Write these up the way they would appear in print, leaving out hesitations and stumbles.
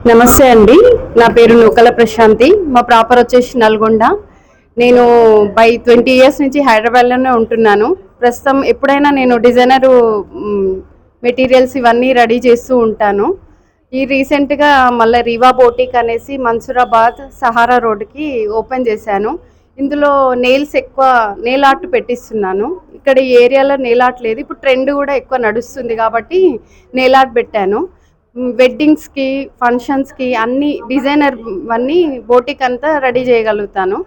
నమస్తే అండి. నా పేరు నూకల ప్రశాంతి. మా ప్రాపర్ వచ్చేసి నల్గొండ. నేను బై 20 ఇయర్స్ నుంచి హైదరాబాద్లోనే ఉంటున్నాను. ప్రస్తుతం ఎప్పుడైనా నేను డిజైనరు మెటీరియల్స్ ఇవన్నీ రెడీ చేస్తూ ఉంటాను. ఈ రీసెంట్గా మళ్ళీ రీవా బోటిక్ అనేసి మన్సూరాబాద్ సహారా రోడ్కి ఓపెన్ చేశాను. ఇందులో నెయిల్స్ ఎక్కువ నెయిల్ ఆర్ట్ పెట్టిస్తున్నాను. ఇక్కడ ఈ ఏరియాలో నెయిల్ ఆర్ట్ లేదు. ఇప్పుడు ట్రెండ్ కూడా ఎక్కువ నడుస్తుంది కాబట్టి నెయిల్ ఆర్ట్ పెట్టాను. వెడ్డింగ్స్కి, ఫంక్షన్స్కి అన్ని డిజైనర్ అన్నీ బోటిక్ అంతా రెడీ చేయగలుగుతాను.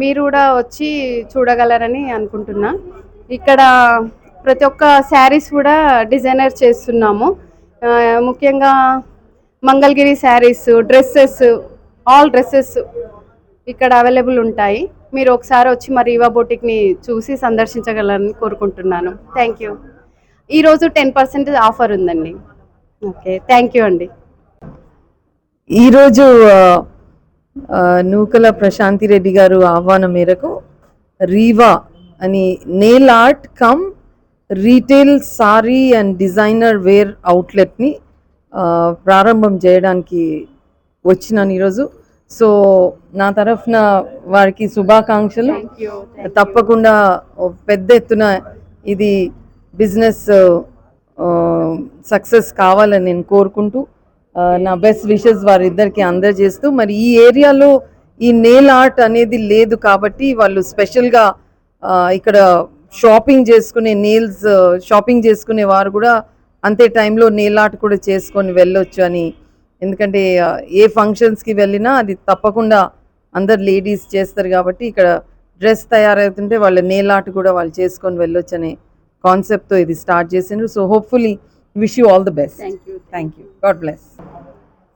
మీరు కూడా వచ్చి చూడగలరని అనుకుంటున్నా. ఇక్కడ ప్రతి ఒక్క శారీస్ కూడా డిజైనర్ చేస్తున్నాము. ముఖ్యంగా Mangalagiri saris, dresses, all dresses ఇక్కడ అవైలబుల్ ఉంటాయి. మీరు ఒకసారి వచ్చి మా రీవా బోటిక్ని చూసి సందర్శించగలరని కోరుకుంటున్నాను. Thank you. ఈరోజు 10% ఆఫర్ ఉందండి. ఓకే, థ్యాంక్ యూ అండి. ఈరోజు నూకల ప్రశాంతి రెడ్డి గారు ఆహ్వానం మేరకు రీవా అని nail art cum retail sari and designer wear అవుట్లెట్ని ప్రారంభం చేయడానికి వచ్చినాను ఈరోజు. సో నా తరఫున వారికి శుభాకాంక్షలు. తప్పకుండా పెద్ద ఎత్తున ఇది బిజినెస్ సక్సెస్ కావాలని నేను కోరుకుంటూ నా బెస్ట్ విషెస్ వారిద్దరికి అందజేస్తూ, మరి ఈ ఏరియాలో ఈ నెయిల్ ఆర్ట్ అనేది లేదు కాబట్టి వాళ్ళు స్పెషల్గా ఇక్కడ షాపింగ్ చేసుకునే నెయిల్స్ షాపింగ్ చేసుకునే వారు కూడా అంతే టైంలో నెయిల్ ఆర్ట్ కూడా చేసుకొని వెళ్ళొచ్చు అని. ఎందుకంటే ఏ ఫంక్షన్స్కి వెళ్ళినా అది తప్పకుండా అందరు లేడీస్ చేస్తారు కాబట్టి ఇక్కడ డ్రెస్ తయారవుతుంటే వాళ్ళ నెయిల్ ఆర్ట్ కూడా వాళ్ళు చేసుకొని వెళ్ళొచ్చు అనే కాన్సెప్ట్తో ఇది స్టార్ట్ చేసిండ్రు. So hopefully wish you all the best. Thank you. God bless.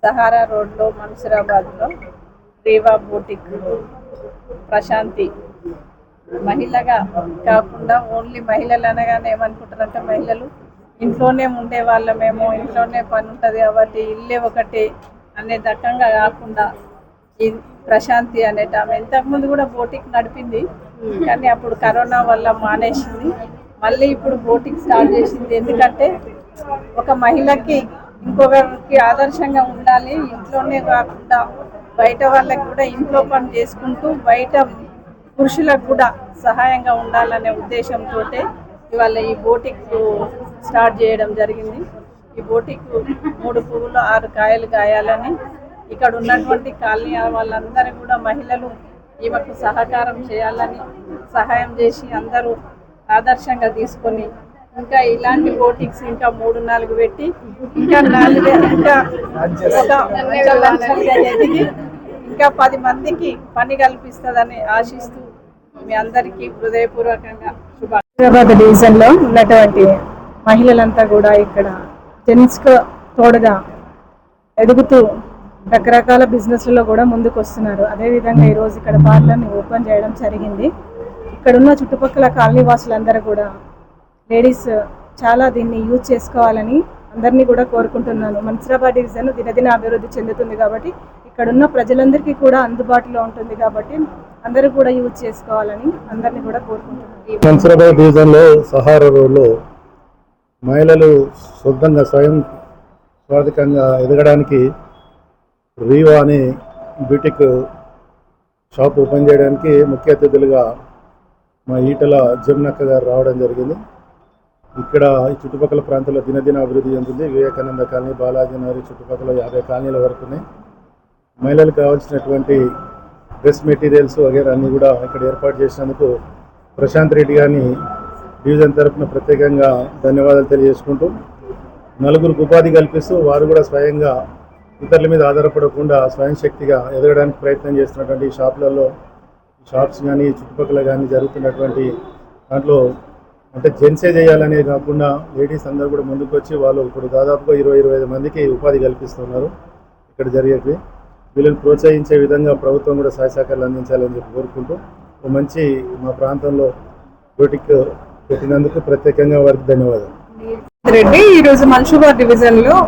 Sahara రోడ్లో మన్సూరాబాద్లో రీవా బోటిక్ ప్రశాంతి మహిళగా కాకుండా ఓన్లీ మహిళలు అనగానే ఏమనుకుంటారంటే మహిళలు ఇంట్లోనే ఉండే వాళ్ళమేమో, ఇంట్లోనే పని ఉంటుంది కాబట్టి ఇల్లే ఒకటి అనే రకంగా కాకుండా ఈ ప్రశాంతి అనేట ఆమె ఇంతకుముందు కూడా బోటిక్ నడిపింది, కానీ అప్పుడు కరోనా వల్ల మానేసింది. మళ్ళీ ఇప్పుడు బోటిక్ స్టార్ట్ చేసింది. ఎందుకంటే ఒక మహిళకి ఇంకొకరికి ఆదర్శంగా ఉండాలి, ఇంట్లోనే కాకుండా బయట వాళ్ళకి కూడా ఇంట్లో పని చేసుకుంటూ బయట పురుషులకు కూడా సహాయంగా ఉండాలనే ఉద్దేశంతో ఇవాళ ఈ బోటిక్ స్టార్ట్ చేయడం జరిగింది. ఈ బోటిక్ 3 పువ్వులు 6 కాయలు కాయాలని ఇక్కడ ఉన్నటువంటి కాలనీ వాళ్ళందరూ కూడా మహిళలు ఈమెకు సహకారం చేయాలని సహాయం చేసి అందరూ ఆదర్శంగా తీసుకొని ఇంకా ఇలాంటి బోటిక్స్ ఇంకా 3-4 పెట్టి ఇంకా 4 ఎదిగి ఇంకా 10 మందికి పని కల్పిస్తుందని ఆశిస్తూ మీ అందరికీ హృదయపూర్వకంగా హైదరాబాద్ డివిజన్లో ఉన్నటువంటి మహిళలంతా కూడా ఇక్కడ జెంట్స్కు తోడుగా ఎదుగుతూ రకరకాల బిజినెస్లలో కూడా ముందుకు వస్తున్నారు. అదేవిధంగా ఈరోజు ఇక్కడ పార్లర్ని ఓపెన్ చేయడం జరిగింది. ఇక్కడున్న చుట్టుపక్కల కాలనీ వాసులందరూ కూడా లేడీస్ చాలా దీన్ని యూజ్ చేసుకోవాలని అందరినీ కూడా కోరుకుంటున్నాను. మన్సూరాబాద్ డివిజన్ దినదిన అభివృద్ధి చెందుతుంది కాబట్టి ఇక్కడున్న ప్రజలందరికీ కూడా అందుబాటులో ఉంటుంది కాబట్టి అందరూ కూడా యూజ్ చేసుకోవాలని అందరినీ కూడా కోరుకుంటున్నాను. మన్సూరాబాద్ డివిజన్లో సహారా రోడ్లో మహిళలు సొంతంగా స్వయం స్వార్థికంగా ఎదగడానికి రీవా అని బ్యూటిక్ షాప్ ఓపెన్ చేయడానికి ముఖ్య అతిథులుగా మా ఈటల జమునక్క గారు రావడం జరిగింది. ఇక్కడ ఈ చుట్టుపక్కల ప్రాంతాల్లో దినదిన అభివృద్ధి చెందుతుంది. వివేకానంద కాలనీ, బాలాజీ నగర్ చుట్టుపక్కల 50 కాలనీల వరకు ఉన్నాయి. మహిళలకు కావాల్సినటువంటి డ్రెస్ మెటీరియల్స్ వగేరా అన్నీ కూడా ఇక్కడ ఏర్పాటు చేసినందుకు ప్రశాంత్ రెడ్డి గారిని డివిజన్ తరఫున ప్రత్యేకంగా ధన్యవాదాలు తెలియజేసుకుంటూ, నలుగురికి ఉపాధి కల్పిస్తూ వారు కూడా స్వయంగా ఇతరుల మీద ఆధారపడకుండా స్వయం శక్తిగా ఎదగడానికి ప్రయత్నం చేస్తున్నటువంటి షాప్స్ కానీ చుట్టుపక్కల కానీ జరుగుతున్నటువంటి దాంట్లో అంటే జెంట్సే చేయాలనే కాకుండా లేడీస్ అందరూ కూడా ముందుకు వచ్చి వాళ్ళు ఇప్పుడు దాదాపుగా 20-25 మందికి ఉపాధి కల్పిస్తున్నారు. ఇక్కడ జరిగేవి వీళ్ళని ప్రోత్సహించే విధంగా ప్రభుత్వం కూడా సహాయ సహకారాలు అందించాలని చెప్పి కోరుకుంటూ మంచి మా ప్రాంతంలో బోటిక్ పెట్టినందుకు ప్రత్యేకంగా వారికి ధన్యవాదాలు. రెడ్డి ఈరోజు మన్సూరాబాద్ డివిజన్లో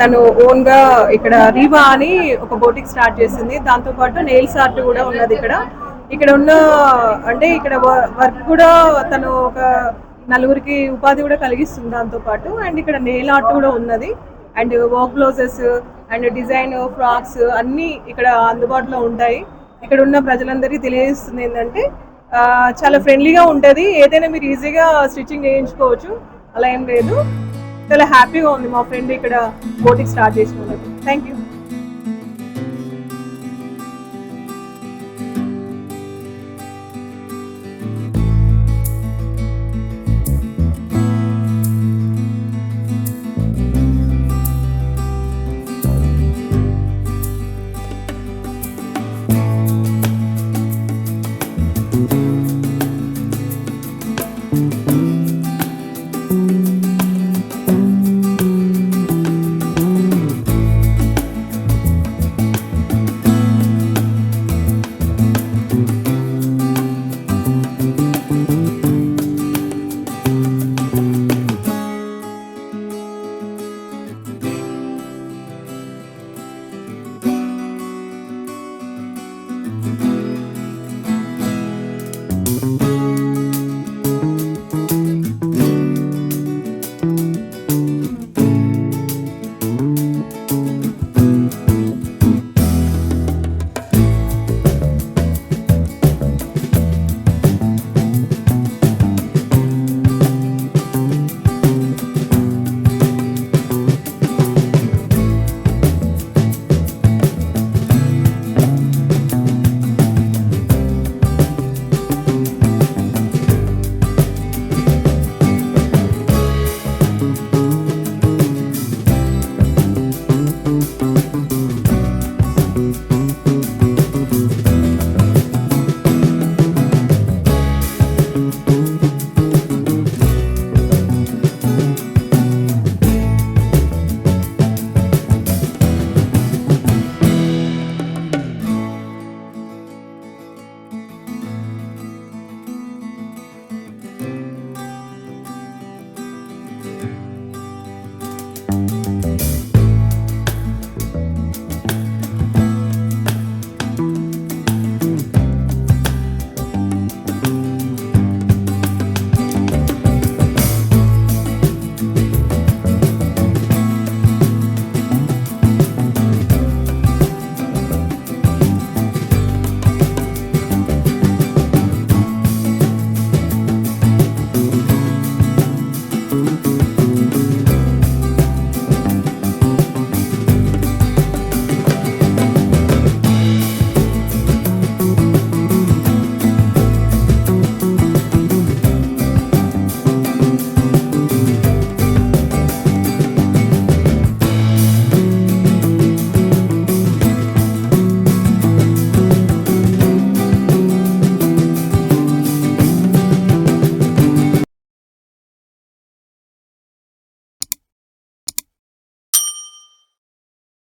తను ఓన్గా ఇక్కడ రీవా అని ఒక బోటిక్ స్టార్ట్ చేసింది. దాంతోపాటు నెయిల్స్ ఆర్ట్ కూడా ఉన్నది. ఇక్కడ ఉన్న అంటే ఇక్కడ వర్క్ కూడా తను ఒక 4 ఉపాధి కూడా కలిగిస్తుంది దాంతోపాటు. అండ్ ఇక్కడ నెయిల్ ఆర్ట్ కూడా ఉన్నది. And work blouses and design frocks అన్నీ ఇక్కడ అందుబాటులో ఉంటాయి. ఇక్కడ ఉన్న ప్రజలందరికీ తెలియజేస్తుంది ఏంటంటే చాలా ఫ్రెండ్లీగా ఉంటుంది, ఏదైనా మీరు ఈజీగా స్టిచ్చింగ్ చేయించుకోవచ్చు, అలా ఏం లేదు. చాలా హ్యాపీగా ఉంది మా ఫ్రెండ్ ఇక్కడ బోటిక్ స్టార్ట్ చేసిన వాళ్ళకి. Thank you.